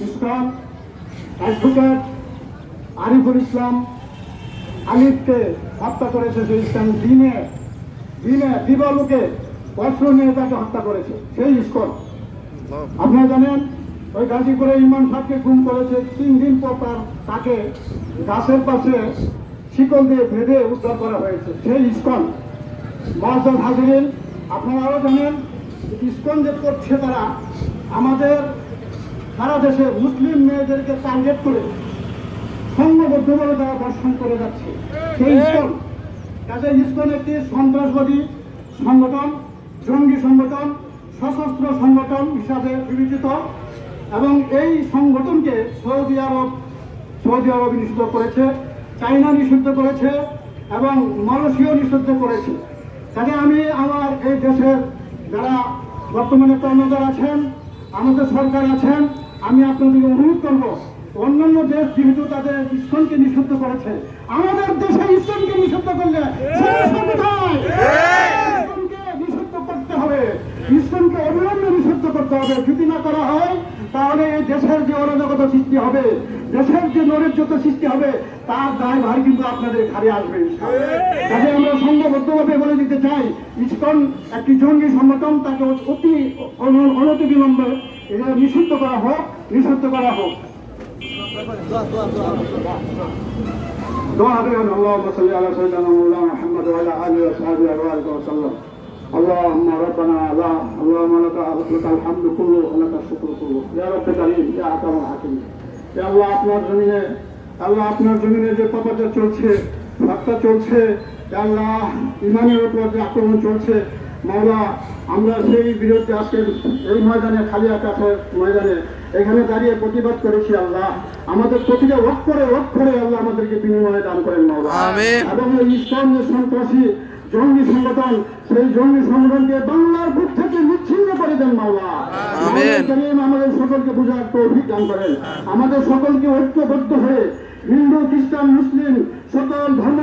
ইসলাম advocate Ariful Islam আলিফকে হত্যা করেছে, সেই ইসলাম দিনে দিবালোকে অস্ত্র নিয়ে তাকে হত্যা করেছে সেই ইস্কন। আপনারা জানেন ওই গাজীপুরে ইমাম সাহেবকে গুম করেছে, 3 দিন পর তাকে গাছের পাশে শিকল দিয়ে বেঁধে উদ্ধার করা হয়েছে সেই ইস্কন। মহাজন হাজিরিন, আপনারা আরও জানেন ইস্কন যে করছে তারা আমাদের সারা দেশে মুসলিম মেয়েদেরকে টার্গেট করে সংঘবদ্ধভাবে তারা দর্শন করে যাচ্ছে সেই ইস্কন। কাজে ইস্কন একটি সন্ত্রাসবাদী সংগঠন, জঙ্গি সংগঠন, সশস্ত্র সংগঠন হিসাবে বিবেচিত এবং এই সংগঠনকে সৌদি আরব নিষিদ্ধ করেছে, চায়না নিষিদ্ধ করেছে এবং মালয়েশিয়া নিষিদ্ধ করেছে। কাজে আমি আমার এই দেশের যারা বর্তমানে কর্মচারী আছেন, আমাদের সরকার আছেন, আমি আপনাদেরকে অনুরোধ করব, অন্যান্য দেশ যেহেতু তাদের ইসলামকে নিষিদ্ধ করেছে, আমাদের দেশে ইসলামকে নিষিদ্ধ করলে ইসলামকে নিষিদ্ধ করতে হবে, ইসলামকে অবিলম্বে নিষিদ্ধ করতে হবে। যদি না করা হয় তাহলে এই দেশের যে অরাজকতা সৃষ্টি হবে, দেশের যে নৈরাজ্যতা সৃষ্টি হবে, তার দায়ভার কিন্তু আপনাদের ঘাড়ে আসবে। কাজে আমরা সংঘবদ্ধভাবে বলে দিতে চাই, ইসকন একটি জঙ্গি সংগঠন, তাকে অতি অনতিবিলম্বে এটা নিষিদ্ধ করা হোক। দোয়া হবে, আল্লাহুম্মা সাল্লি আলা সাইয়্যিদিনা মাওলানা মুহাম্মদ ওয়া আলা আলিহি ওয়া সাহবিহি ওয়া সাল্লাম। اللهم ربنا لا اللهم لك الحمد كله ولك الشكر كله يا رب العالمين يا ارحم الراحمين। يا الله আপনার জমিনে যে পাপাচার চলছে, হত্যা চলছে, আল্লাহ ইমানের উপর যে আক্রমণ চলছে, মাওলা আমরা সেই বিরুদ্ধে আজকে এই ময়দানে, খালি আকাশের ময়দানে এখানে দাঁড়িয়ে প্রতিবাদ করেছি। আল্লাহ আমাদের প্রতিটা অক্ষরে আল্লাহ আমাদেরকে বিনিময়ে দান করেন মাওলা। এবং এই ইসলাম যে সন্ত্রাসী জঙ্গি সংগঠন, সেই জঙ্গি সংগঠনকে বাংলার বুক থেকে নিচ্ছিন্ন করে দেন মাওলা। আমাদের সকলকে বুঝার তৌফিক দান করেন, আমাদের সকলকে ঐক্যবদ্ধ হয়ে হিন্দু খ্রিস্টান মুসলিম সকল ধর্ম